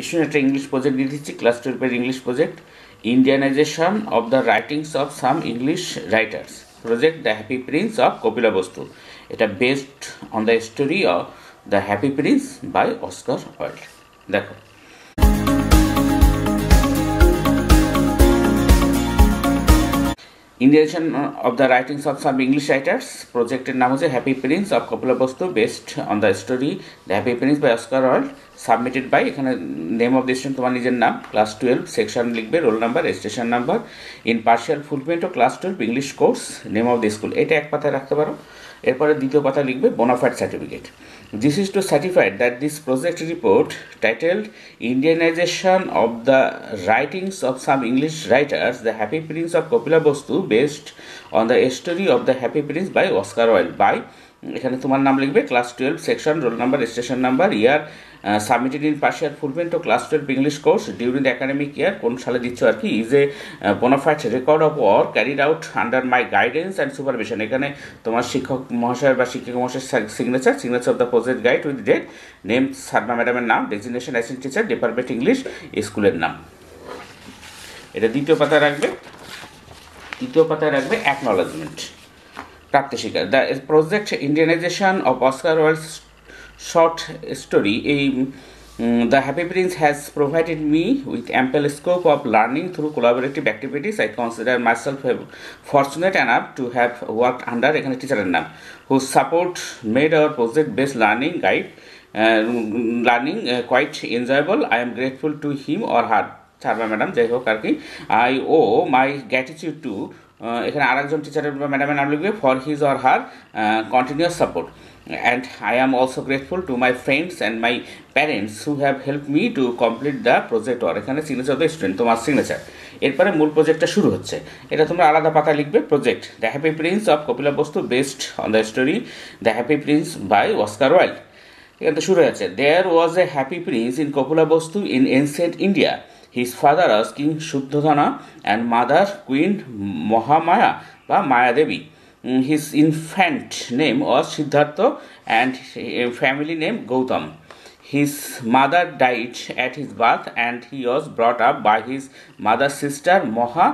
Student একটা English project দিয়ে দিচ্ছি, class 12 English project, Indianization of the writings of some English writers, project the happy prince of Kapilavastu. এটা based on the story of the happy prince by Oscar Wilde. দেখো, Indianization of the writings of some English writers, প্রজেক্টের নাম হচ্ছে happy prince of Kapilavastu, based on the story the happy prince by Oscar Wilde, submitted by, এখানে name of the student তোমার নিজের নাম, class 12, section লিখবে, role number, registration number, in partial fulfilment of class 12 English course, name of the school. এটা এক পাতায় রাখতে পারো। এরপরে দ্বিতীয় পাতা লিখবে bona fide certificate. This is to certify that this project report titled Indianization of the Writings of Some English Writers, The Happy Prince of Kopilabosthu, based on the story of The Happy Prince by Oscar Wilde, by, এখানে তোমার নাম লিখবে, class 12, section, roll number, registration number, year, submitted in partial fulfilment of class 12 English course during the academic year, কোন সালে দিচ্ছ আর কি, is a bona fide record of work carried out under my guidance and supervision. এখানে তোমার শিক্ষক মহাশয় বা শিক্ষিকা মহাশয়ের signature of the project guide with date, name sir বা ম্যাডামের নাম, designation assistant teacher, department English, স্কুলের নাম। এটা দ্বিতীয় পাতায় রাখবে। তৃতীয় পাতায় রাখবে অ্যাকনলেজমেন্ট, প্রাপ্তি স্বীকার। The project Indianization of Oscar Wilde's short story, The Happy Prince has provided me with ample scope of learning through collaborative activities. I consider myself fortunate enough to have worked under, এখানে টিচারের নাম, whose support made our project-based learning quite enjoyable. I am grateful to him or her, sir বা madam যাই হোক আর কি। I owe my gratitude to, এখানে আরেকজন টিচারের বা ম্যাডামের নাম লিখবে, for his or her continuous support. And I am also grateful to my friends and my parents who have helped me to complete the project work. এখানে signature of the student, তোমার signature. এরপরে মূল প্রজেক্টটা শুরু হচ্ছে, এটা তোমরা আলাদা পাতা লিখবে। Project the happy prince of Kapilavastu, based on the story the happy prince by Oscar Wilde. এখান থেকে শুরু হচ্ছে, there was a happy prince in Kapilavastu in ancient India. His father was King Shuddhodana and mother Queen Mahamaya বা মায়া দেবী. His infant name was Siddhartha and family name Gautam. His mother died at his birth and he was brought up by his mother's sister Maha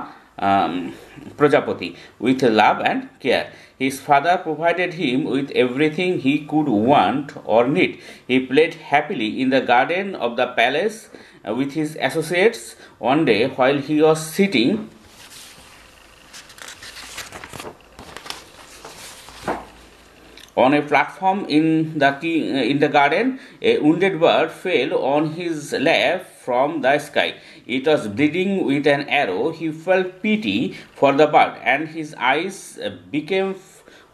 Prajapati with love and care. His father provided him with everything he could want or need. He played happily in the garden of the palace with his associates. One day, while he was sitting on a platform in the garden, a wounded bird fell on his lap from the sky. It was bleeding with an arrow. He felt pity for the bird, and his eyes became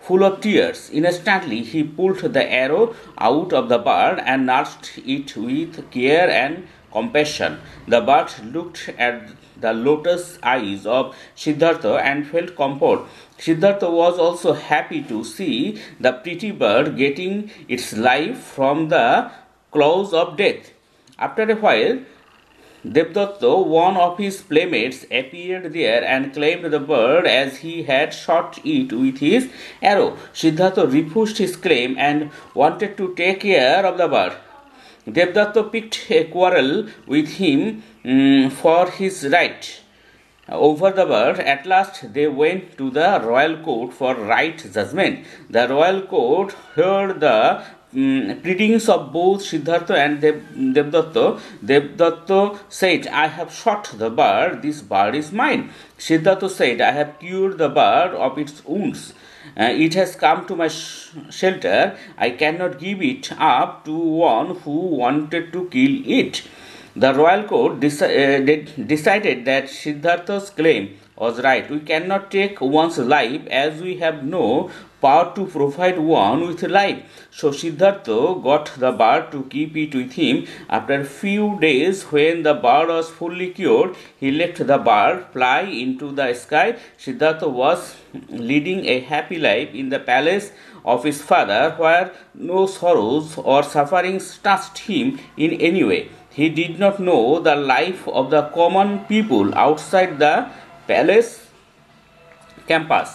full of tears. Instantly, he pulled the arrow out of the bird and nursed it with care and compassion. The bird looked at the lotus eyes of Siddhartha and felt comfort. Siddhartha was also happy to see the pretty bird getting its life from the claws of death. After a while, Devdatta, one of his playmates, appeared there and claimed the bird as he had shot it with his arrow. Siddhartha refused his claim and wanted to take care of the bird. Devdatta picked a quarrel with him for his right over the bird. At last, they went to the royal court for right judgment. The royal court heard the pleadings of both Siddhartha and Devdatta. Devdatta said, I have shot the bird, this bird is mine. Siddhartha said, I have cured the bird of its wounds. It has come to my shelter. I cannot give it up to one who wanted to kill it. The royal court decided that Siddhartha's claim was right. We cannot take one's life as we have no power to provide one with life. So Siddhartha got the bird to keep it with him. After a few days, when the bird was fully cured, he let the bird fly into the sky. Siddhartha was leading a happy life in the palace of his father, where no sorrows or sufferings touched him in any way. He did not know the life of the common people outside the palace campus.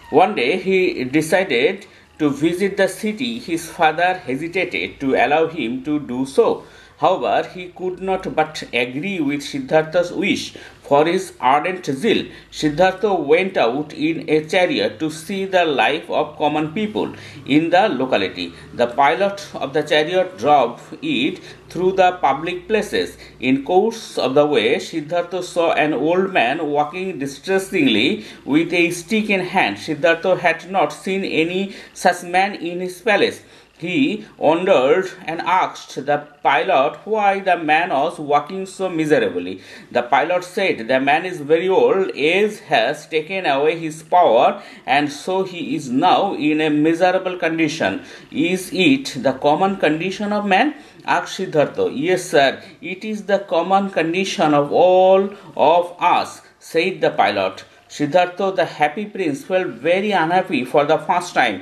One day he decided to visit the city, his father hesitated to allow him to do so. However, he could not but agree with Siddhartha's wish. For his ardent zeal, Siddhartha went out in a chariot to see the life of common people in the locality. The pilot of the chariot drove it through the public places. In course of the way, Siddhartha saw an old man walking distressingly with a stick in hand. Siddhartha had not seen any such man in his palace. He wondered and asked the pilot why the man was walking so miserably. The pilot said, "The man is very old, age has taken away his power, and so he is now in a miserable condition." "Is it the common condition of man?" asked Siddhartha. "Yes, sir, it is the common condition of all of us," said the pilot. Siddhartha, the happy prince, felt very unhappy for the first time.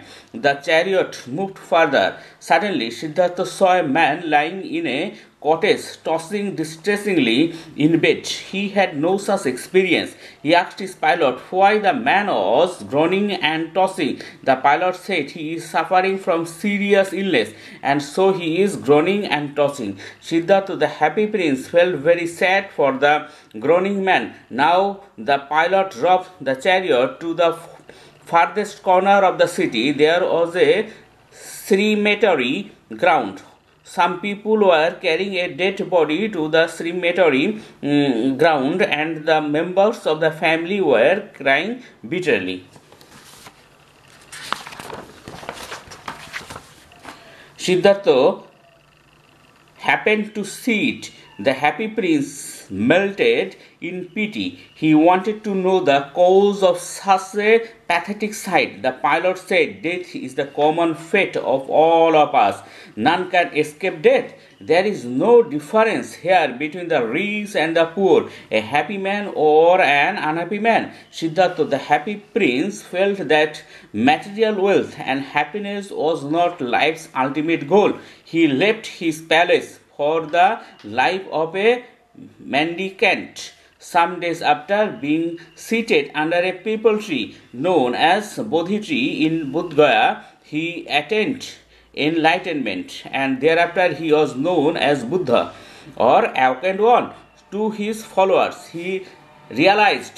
The chariot moved further. Suddenly, Siddhartha saw a man lying in a cottage, tossing distressingly in bed. He had no such experience. He asked his pilot why the man was groaning and tossing. The pilot said he is suffering from serious illness, and so he is groaning and tossing. Siddhartha, the happy prince, felt very sad for the groaning man. Now the pilot drove the chariot to the farthest corner of the city. There was a crematory ground. Some people were carrying a dead body to the crematory ground, and the members of the family were crying bitterly. Siddhartha happened to see it. The happy prince melted in pity. He wanted to know the cause of such a pathetic sight. The pilot said, "Death is the common fate of all of us. None can escape death. There is no difference here between the rich and the poor, a happy man or an unhappy man." Siddhartha, the happy prince, felt that material wealth and happiness was not life's ultimate goal. He left his palace for the life of a mendicant. Some days after being seated under a peepal tree known as Bodhi tree in Bodh Gaya, he attained enlightenment, and thereafter he was known as Buddha, or awakened one. To his followers, he realized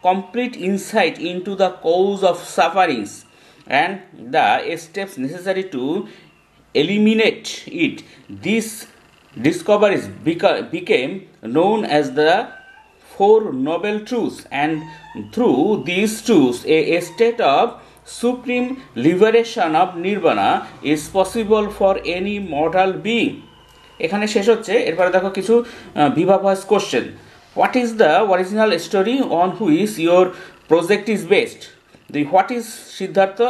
complete insight into the cause of sufferings and the steps necessary to eliminate it. These discoveries became known as the Four Noble Truths, and through these truths, a state of supreme liberation of nirvana is possible for any mortal being. এখানে শেষ হচ্ছে। এরপরে দেখো কিছু viva voice question. What is the original story on which your project is based? What is Siddhartha?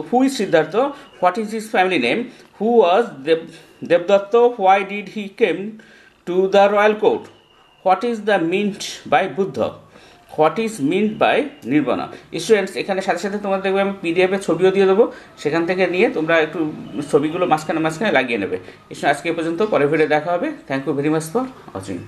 Who is Siddhartha? What is his family name? Who was Devdatta? Why did he came to the royal court? What is the meant by Buddha? What is meant by Nirvana? Students, এখানে সাথে সাথে তোমরা দেখবে আমি PDF এর ছবিও দিয়ে দেবো, সেখান থেকে নিয়ে তোমরা একটু ছবিগুলো মাঝখানে লাগিয়ে নেবে। আজকে এই পর্যন্ত, পরের ভিডিও দেখা হবে। Thank you very much for watching.